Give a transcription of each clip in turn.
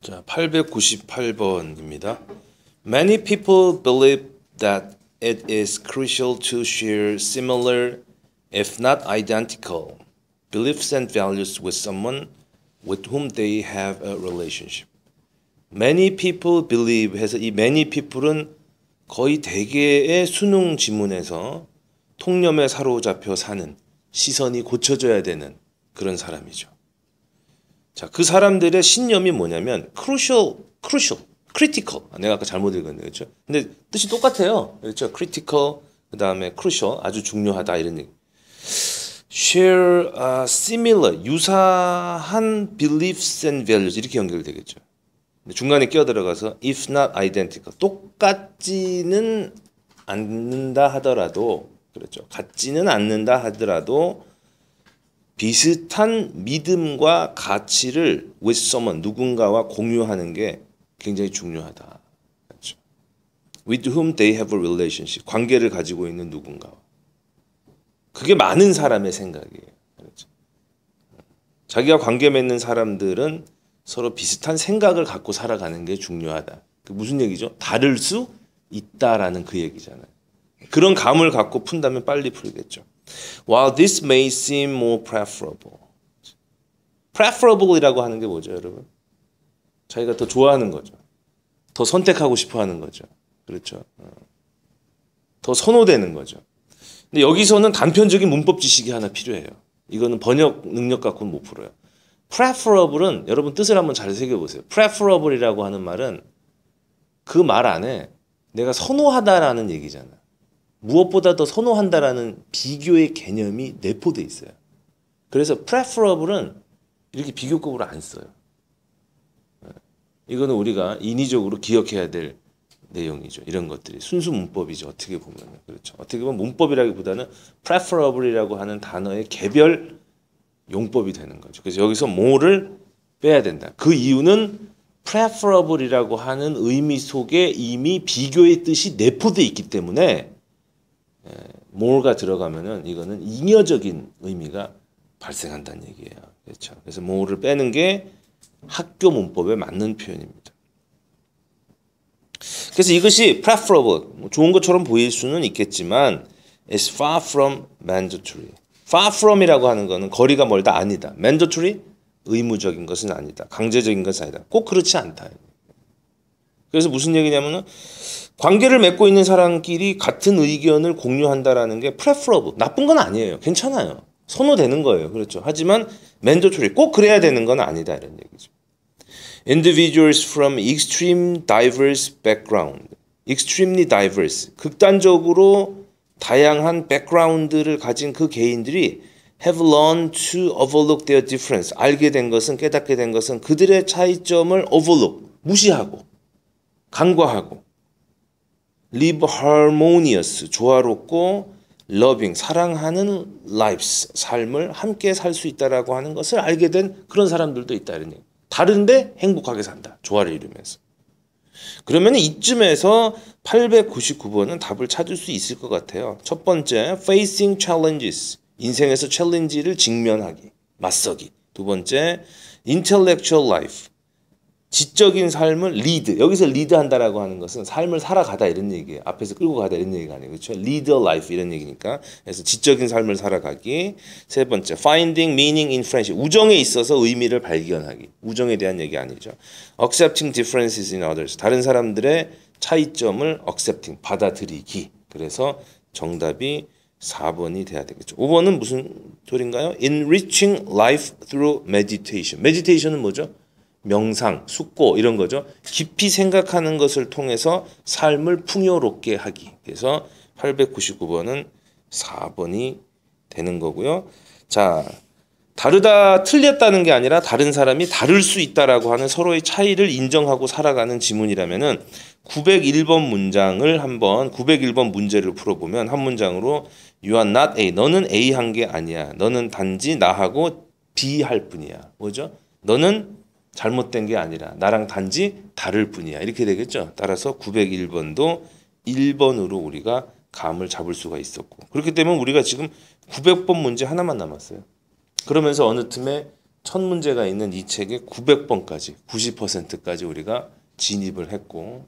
자, 898번입니다. Many people believe that it is crucial to share similar, if not identical, beliefs and values with someone with whom they have a relationship. Many people believe 해서 이 many people은 거의 대개의 수능 지문에서 통념에 사로잡혀 사는, 시선이 고쳐져야 되는 그런 사람이죠. 자, 그 사람들의 신념이 뭐냐면 crucial, critical. 내가 아까 잘못 읽었네, 그렇죠? 근데 뜻이 똑같아요, 그렇죠? critical, 그 다음에 crucial, 아주 중요하다 이런 얘기. share similar, 유사한 beliefs and values 이렇게 연결되겠죠. 중간에 끼어들어가서 if not identical, 똑같지는 않는다 하더라도, 그렇죠? 같지는 않는다 하더라도 비슷한 믿음과 가치를 with someone, 누군가와 공유하는 게 굉장히 중요하다. 그렇죠? With whom they have a relationship, 관계를 가지고 있는 누군가와. 그게 많은 사람의 생각이에요. 그렇죠? 자기가 관계 맺는 사람들은 서로 비슷한 생각을 갖고 살아가는 게 중요하다. 그 무슨 얘기죠? 다를 수 있다라는 그 얘기잖아요. 그런 감을 갖고 푼다면 빨리 풀겠죠. While this may seem more preferable. preferable이라고 하는 게 뭐죠, 여러분? 자기가 더 좋아하는 거죠. 더 선택하고 싶어 하는 거죠. 그렇죠. 더 선호되는 거죠. 근데 여기서는 단편적인 문법 지식이 하나 필요해요. 이거는 번역 능력 갖고는 못 풀어요. preferable은 여러분 뜻을 한번 잘 새겨보세요. preferable이라고 하는 말은 그 말 안에 내가 선호하다라는 얘기잖아. 무엇보다 더 선호한다라는 비교의 개념이 내포돼 있어요. 그래서 preferable은 이렇게 비교급으로 안 써요. 이거는 우리가 인위적으로 기억해야 될 내용이죠. 이런 것들이 순수 문법이죠. 어떻게 보면. 그렇죠. 어떻게 보면 문법이라기보다는 preferable이라고 하는 단어의 개별 용법이 되는 거죠. 그래서 여기서 more를 빼야 된다. 그 이유는 preferable이라고 하는 의미 속에 이미 비교의 뜻이 내포돼 있기 때문에 more가 들어가면은 이거는 잉여적인 의미가 발생한다는 얘기예요. 그렇죠. 그래서 more를 빼는 게 학교 문법에 맞는 표현입니다. 그래서 이것이 preferable, 좋은 것처럼 보일 수는 있겠지만 is far from mandatory. far from이라고 하는 거는 거리가 멀다, 아니다. mandatory, 의무적인 것은 아니다. 강제적인 것은 아니다. 꼭 그렇지 않다. 그래서 무슨 얘기냐면은 관계를 맺고 있는 사람끼리 같은 의견을 공유한다라는 게 preferable, 나쁜 건 아니에요. 괜찮아요. 선호되는 거예요. 그렇죠. 하지만 mandatory, 꼭 그래야 되는 건 아니다 이런 얘기죠. Individuals from extreme diverse background, extremely diverse, 극단적으로 다양한 백그라운드를 가진 그 개인들이 have learned to overlook their difference, 알게 된 것은, 깨닫게 된 것은 그들의 차이점을 overlook, 무시하고 간과하고 live harmonious, 조화롭고 loving, 사랑하는 lives, 삶을 함께 살 수 있다라고 하는 것을 알게 된 그런 사람들도 있다 이런 얘기. 다른데 행복하게 산다. 조화를 이루면서. 그러면 이쯤에서 899번은 답을 찾을 수 있을 것 같아요. 첫 번째, facing challenges, 인생에서 챌린지를 직면하기, 맞서기. 두 번째, intellectual life, 지적인 삶을 lead, 여기서 lead 한다라고 하는 것은 삶을 살아가다 이런 얘기예요. 앞에서 끌고 가다 이런 얘기가 아니에요. 그렇죠? lead a life 이런 얘기니까. 그래서 지적인 삶을 살아가기. 세 번째, finding meaning in friendship, 우정에 있어서 의미를 발견하기. 우정에 대한 얘기 아니죠. accepting differences in others, 다른 사람들의 차이점을 accepting, 받아들이기. 그래서 정답이 4번이 돼야 되겠죠. 5번은 무슨 소리인가요? enriching life through meditation. meditation은 뭐죠? 명상, 숙고 이런 거죠. 깊이 생각하는 것을 통해서 삶을 풍요롭게 하기. 그래서 899번은 4번이 되는 거고요. 자, 다르다, 틀렸다는 게 아니라 다른 사람이 다를 수 있다라고 하는 서로의 차이를 인정하고 살아가는 지문이라면은 901번 문장을 한번 901번 문제를 풀어보면 한 문장으로 You are not A, 너는 A 한 게 아니야. 너는 단지 나하고 B 할 뿐이야. 뭐죠? 너는 잘못된 게 아니라 나랑 단지 다를 뿐이야. 이렇게 되겠죠. 따라서 901번도 1번으로 우리가 감을 잡을 수가 있었고, 그렇기 때문에 우리가 지금 900번 문제 하나만 남았어요. 그러면서 어느 틈에 첫 문제가 있는 이 책의 900번까지 90%까지 우리가 진입을 했고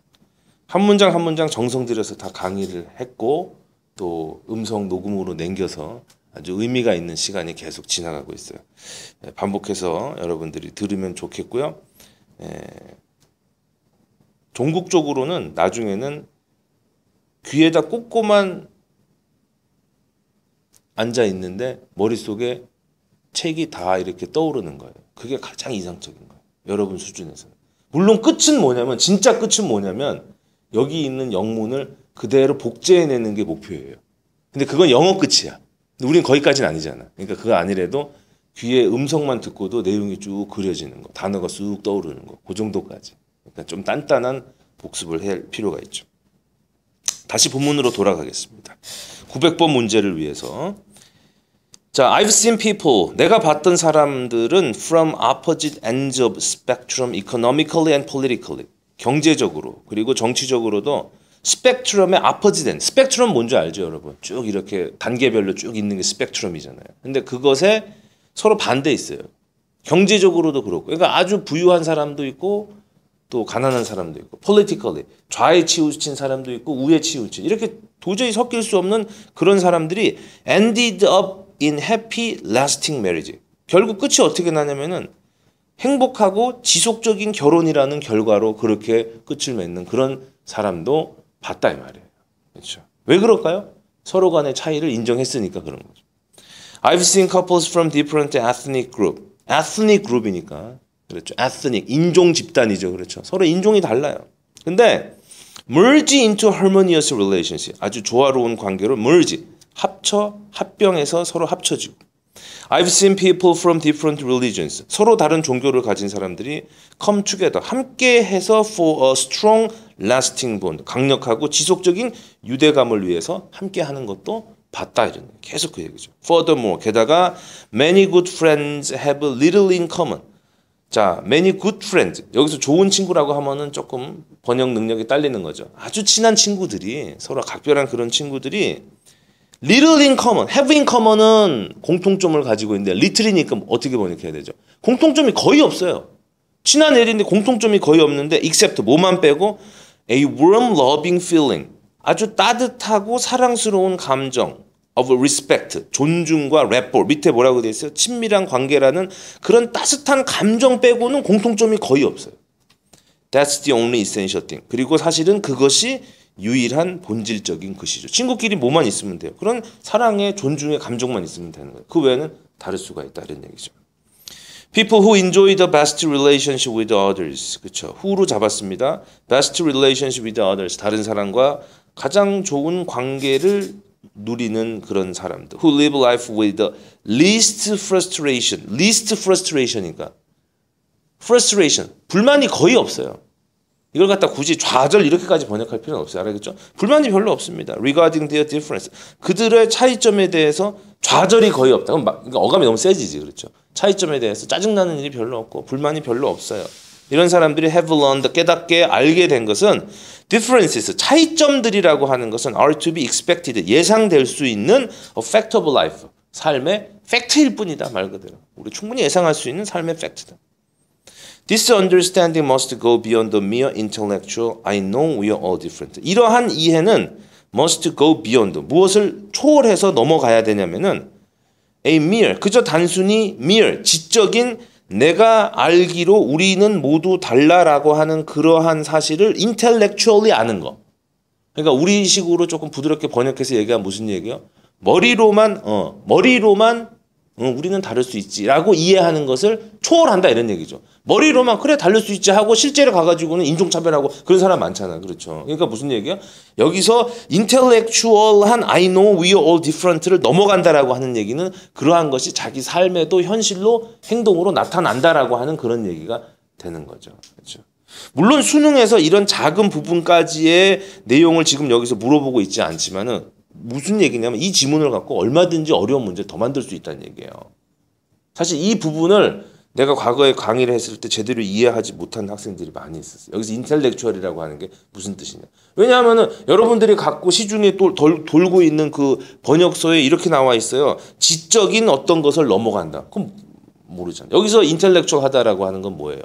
한 문장 한 문장 정성 들여서 다 강의를 했고 또 음성 녹음으로 남겨서 아주 의미가 있는 시간이 계속 지나가고 있어요. 반복해서 여러분들이 들으면 좋겠고요. 종국적으로는 나중에는 귀에다 꽂고만 앉아 있는데 머릿속에 책이 다 이렇게 떠오르는 거예요. 그게 가장 이상적인 거예요. 여러분 수준에서는. 물론 끝은 뭐냐면 진짜 끝은 뭐냐면 여기 있는 영문을 그대로 복제해내는 게 목표예요. 근데 그건 영어 끝이야. 근데 우린 거기까지는 아니잖아. 그러니까 그거 아니래도 귀에 음성만 듣고도 내용이 쭉 그려지는 거. 단어가 쑥 떠오르는 거. 그 정도까지. 그러니까 좀 단단한 복습을 할 필요가 있죠. 다시 본문으로 돌아가겠습니다. 900번 문제를 위해서. 자, I've seen people. 내가 봤던 사람들은 from opposite ends of spectrum economically and politically. 경제적으로 그리고 정치적으로도 스펙트럼의 opposite end. 스펙트럼 뭔지 알죠, 여러분? 쭉 이렇게 단계별로 쭉 있는 게 스펙트럼이잖아요. 근데 그것에 서로 반대 있어요. 경제적으로도 그렇고. 그러니까 아주 부유한 사람도 있고 또 가난한 사람도 있고 politically 좌에 치우친 사람도 있고 우에 치우친 이렇게 도저히 섞일 수 없는 그런 사람들이 ended up in happy lasting marriage. 결국 끝이 어떻게 나냐면은 행복하고 지속적인 결혼이라는 결과로 그렇게 끝을 맺는 그런 사람도 봤다 이 말이에요. 그렇죠? 왜 그럴까요? 서로 간의 차이를 인정했으니까 그런 거죠. I've seen couples from different ethnic group. ethnic group이니까 그렇죠. ethnic 인종 집단이죠. 그렇죠. 서로 인종이 달라요. 근데 merge into harmonious relationship. 아주 조화로운 관계로 merge 합병해서 서로 합쳐지고. I've seen people from different religions. 서로 다른 종교를 가진 사람들이 come together. 함께해서 for a strong lasting bond. 강력하고 지속적인 유대감을 위해서 함께하는 것도 봤다 이런 계속 그 얘기죠. Furthermore, 게다가 many good friends have little in common. 자, many good friends. 여기서 좋은 친구라고 하면은 조금 번역 능력이 딸리는 거죠. 아주 친한 친구들이 서로 각별한 그런 친구들이 little in common, have in common은 공통점을 가지고 있는데 little이니까 어떻게 번역해야 되죠? 공통점이 거의 없어요. 친한 애들인데 공통점이 거의 없는데 except 뭐만 빼고 a warm loving feeling. 아주 따뜻하고 사랑스러운 감정 of respect, 존중과 rapport, 밑에 뭐라고 되어 있어요? 친밀한 관계라는 그런 따뜻한 감정 빼고는 공통점이 거의 없어요. That's the only essential thing. 그리고 사실은 그것이 유일한 본질적인 것이죠. 친구끼리 뭐만 있으면 돼요. 그런 사랑의 존중의 감정만 있으면 되는 거예요. 그 외에는 다를 수가 있다 이런 얘기죠. People who enjoy the best relationship with others. 그렇죠. who로 잡았습니다. Best relationship with others. 다른 사람과 가장 좋은 관계를 누리는 그런 사람들. Who live life with the least frustration. least frustration이니까. frustration. 불만이 거의 없어요. 이걸 갖다 굳이 좌절 이렇게까지 번역할 필요는 없어요. 알겠죠? 불만이 별로 없습니다. Regarding their difference. 그들의 차이점에 대해서 좌절이 거의 없다. 그러니까 어감이 너무 세지지. 그렇죠? 차이점에 대해서 짜증나는 일이 별로 없고 불만이 별로 없어요. 이런 사람들이 have learned, 깨닫게 알게 된 것은 differences, 차이점들이라고 하는 것은 are to be expected, 예상될 수 있는 a fact of life, 삶의 팩트일 뿐이다. 말 그대로. 우리 충분히 예상할 수 있는 삶의 팩트다. This understanding must go beyond the mere intellectual, I know we are all different. 이러한 이해는 must go beyond, 무엇을 초월해서 넘어가야 되냐면은 a mere, 그저 단순히 mere, 지적인 내가 알기로 우리는 모두 달라라고 하는 그러한 사실을 intellectually 아는 거. 그러니까 우리식으로 조금 부드럽게 번역해서 얘기하면 무슨 얘기예요? 머리로만 우리는 다를 수 있지라고 이해하는 것을 초월한다 이런 얘기죠. 머리로만 그래 다를 수 있지 하고 실제로 가가지고는 인종차별하고 그런 사람 많잖아요. 그렇죠. 그러니까 무슨 얘기야? 여기서 intellectual한 I know we are all different를 넘어간다라고 하는 얘기는 그러한 것이 자기 삶에도 현실로 행동으로 나타난다라고 하는 그런 얘기가 되는 거죠. 그렇죠. 물론 수능에서 이런 작은 부분까지의 내용을 지금 여기서 물어보고 있지 않지만은 무슨 얘기냐면 이 지문을 갖고 얼마든지 어려운 문제를 더 만들 수 있다는 얘기예요. 사실 이 부분을 내가 과거에 강의를 했을 때 제대로 이해하지 못한 학생들이 많이 있었어요. 여기서 인텔렉추얼이라고 하는 게 무슨 뜻이냐. 왜냐하면은 여러분들이 갖고 시중에 돌고 있는 그 번역서에 이렇게 나와 있어요. 지적인 어떤 것을 넘어간다. 그럼 모르잖아. 여기서 인텔렉추얼 하다라고 하는 건 뭐예요?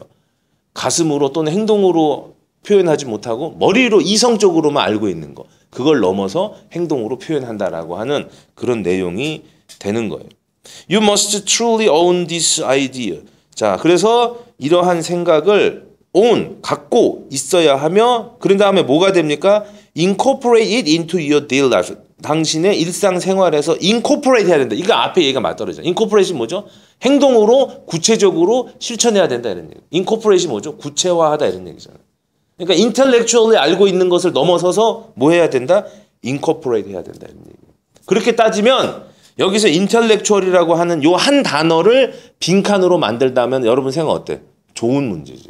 가슴으로 또는 행동으로 표현하지 못하고 머리로 이성적으로만 알고 있는 거. 그걸 넘어서 행동으로 표현한다라고 하는 그런 내용이 되는 거예요. You must truly own this idea. 자, 그래서 이러한 생각을 own, 갖고 있어야 하며 그런 다음에 뭐가 됩니까? Incorporate it into your daily life. 당신의 일상생활에서 incorporate 해야 된다. 이거 앞에 얘기가 맞떨어져. incorporate이 뭐죠? 행동으로 구체적으로 실천해야 된다 이런 얘기. incorporate이 뭐죠? 구체화하다 이런 얘기잖아요. 그러니까 intellectually 알고 있는 것을 넘어서서 뭐 해야 된다? incorporate 해야 된다 이런 얘기. 그렇게 따지면 여기서 intellectual이라고 하는 요 한 단어를 빈칸으로 만들다면 여러분 생각 어때? 좋은 문제지.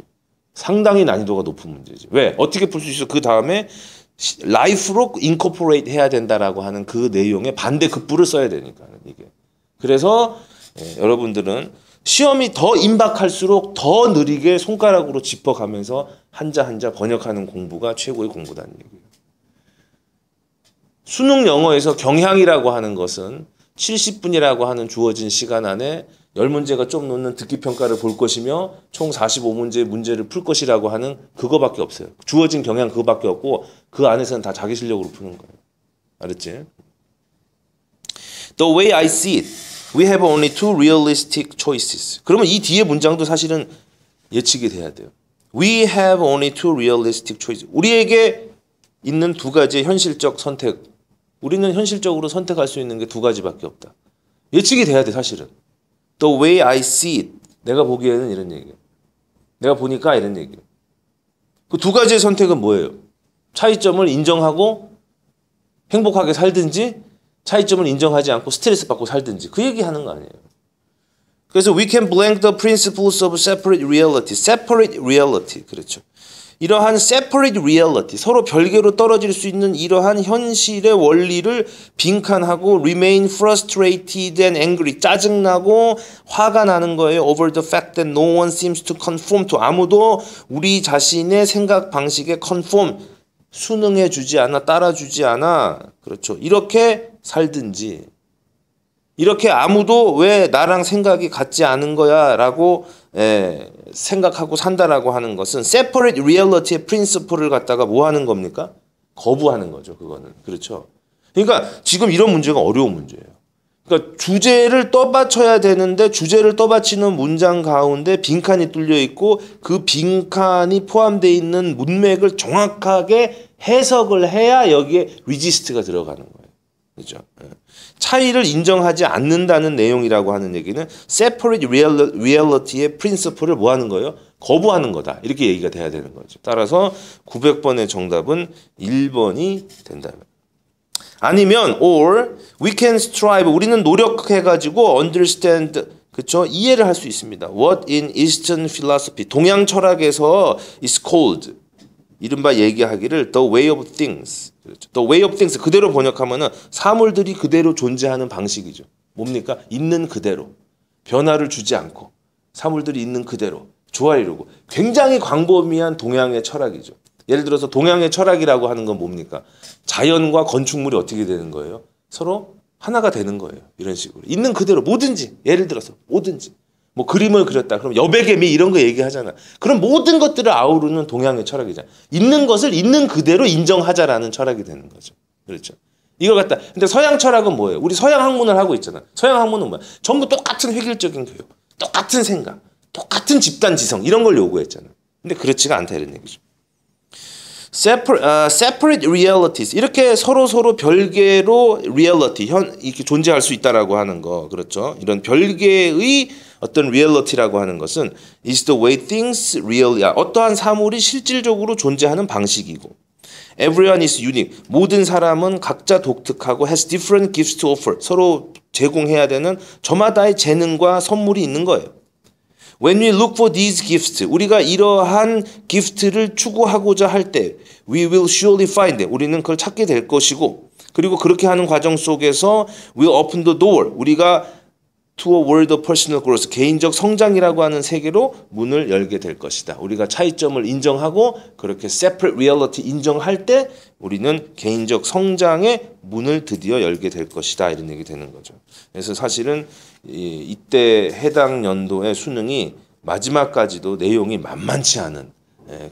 상당히 난이도가 높은 문제지. 왜? 어떻게 풀 수 있어? 그 다음에 life로 incorporate 해야 된다라고 하는 그 내용의 반대 급부를 써야 되니까 이게. 그래서 여러분들은 시험이 더 임박할수록 더 느리게 손가락으로 짚어가면서 한자 한자 번역하는 공부가 최고의 공부다는 얘기예요. 수능 영어에서 경향이라고 하는 것은 70분이라고 하는 주어진 시간 안에 10문제가 좀 넘는 듣기평가를 볼 것이며 총 45문제의 문제를 풀 것이라고 하는 그거밖에 없어요. 주어진 경향 그거밖에 없고 그 안에서는 다 자기 실력으로 푸는 거예요. 알았지? The way I see it, we have only two realistic choices. 그러면 이 뒤에 문장도 사실은 예측이 돼야 돼요. We have only two realistic choices. 우리에게 있는 두 가지의 현실적 선택. 우리는 현실적으로 선택할 수 있는 게 두 가지밖에 없다. 예측이 돼야 돼 사실은. The way I see it. 내가 보기에는 이런 얘기예요. 내가 보니까 이런 얘기예요. 그 두 가지의 선택은 뭐예요? 차이점을 인정하고 행복하게 살든지 차이점을 인정하지 않고 스트레스 받고 살든지 그 얘기하는 거 아니에요. 그래서 we can blank the principles of separate reality. separate reality. 그렇죠. 이러한 separate reality, 서로 별개로 떨어질 수 있는 이러한 현실의 원리를 빈칸하고 remain frustrated and angry, 짜증나고 화가 나는 거예요. over the fact that no one seems to conform to, 아무도 우리 자신의 생각 방식에 conform, 순응해 주지 않아, 따라주지 않아. 그렇죠. 이렇게 살든지 이렇게 아무도 왜 나랑 생각이 같지 않은 거야 라고 생각하고 산다라고 하는 것은 separate reality의 principle을 갖다가 뭐 하는 겁니까? 거부하는 거죠. 그거는. 그렇죠. 그러니까 지금 이런 문제가 어려운 문제예요. 그러니까 주제를 떠받쳐야 되는데 주제를 떠받치는 문장 가운데 빈칸이 뚫려 있고 그 빈칸이 포함되어 있는 문맥을 정확하게 해석을 해야 여기에 resist가 들어가는 거예요. 그렇죠. 차이를 인정하지 않는다는 내용이라고 하는 얘기는 separate reality의 principle을 뭐 하는 거예요? 거부하는 거다. 이렇게 얘기가 돼야 되는 거죠. 따라서 900번의 정답은 1번이 된다. 아니면 or we can strive, 우리는 노력해가지고 understand, 그렇죠? 이해를 할 수 있습니다. What in Eastern philosophy, 동양 철학에서 is called, 이른바 얘기하기를 the way of things. 그렇죠. The way of things 그대로 번역하면은 사물들이 그대로 존재하는 방식이죠. 뭡니까? 있는 그대로, 변화를 주지 않고 사물들이 있는 그대로 좋아 이러고, 굉장히 광범위한 동양의 철학이죠. 예를 들어서 동양의 철학이라고 하는 건 뭡니까? 자연과 건축물이 어떻게 되는 거예요? 서로 하나가 되는 거예요. 이런 식으로 있는 그대로 뭐든지, 예를 들어서 뭐든지 뭐 그림을 그렸다 그럼 여백의 미 이런 거 얘기하잖아. 그럼 모든 것들을 아우르는 동양의 철학이잖아. 있는 것을 있는 그대로 인정하자라는 철학이 되는 거죠. 그렇죠. 이걸 갖다. 근데 서양 철학은 뭐예요? 우리 서양 학문을 하고 있잖아. 서양 학문은 뭐야? 전부 똑같은 획일적인 교육, 똑같은 생각, 똑같은 집단 지성 이런 걸 요구했잖아. 근데 그렇지가 않다 이런 얘기죠. separate realities, 이렇게 서로 별개로 reality, 이렇게 존재할 수 있다라고 하는 거, 그렇죠? 이런 별개의 어떤 reality라고 하는 것은 is the way things really are, 어떠한 사물이 실질적으로 존재하는 방식이고, everyone is unique, 모든 사람은 각자 독특하고 has different gifts to offer, 서로 제공해야 되는 저마다의 재능과 선물이 있는 거예요. When we look for these gifts, 우리가 이러한 기프트를 추구하고자 할 때 we will surely find them, 우리는 그걸 찾게 될 것이고, 그리고 그렇게 하는 과정 속에서 we'll open the door, 우리가 to a world of personal growth, 개인적 성장이라고 하는 세계로 문을 열게 될 것이다. 우리가 차이점을 인정하고 그렇게 separate reality 인정할 때 우리는 개인적 성장의 문을 드디어 열게 될 것이다. 이런 얘기 되는 거죠. 그래서 사실은 이때 해당 연도의 수능이 마지막까지도 내용이 만만치 않은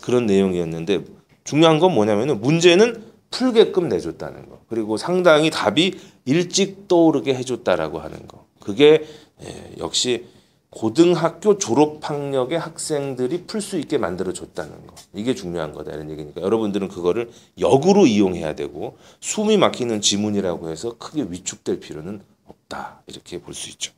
그런 내용이었는데 중요한 건 뭐냐면은 문제는 풀게끔 내줬다는 거. 그리고 상당히 답이 일찍 떠오르게 해줬다라고 하는 거. 그게 역시 고등학교 졸업학력의 학생들이 풀 수 있게 만들어줬다는 거. 이게 중요한 거다 이런 얘기니까 여러분들은 그거를 역으로 이용해야 되고 숨이 막히는 지문이라고 해서 크게 위축될 필요는 없다. 이렇게 볼 수 있죠.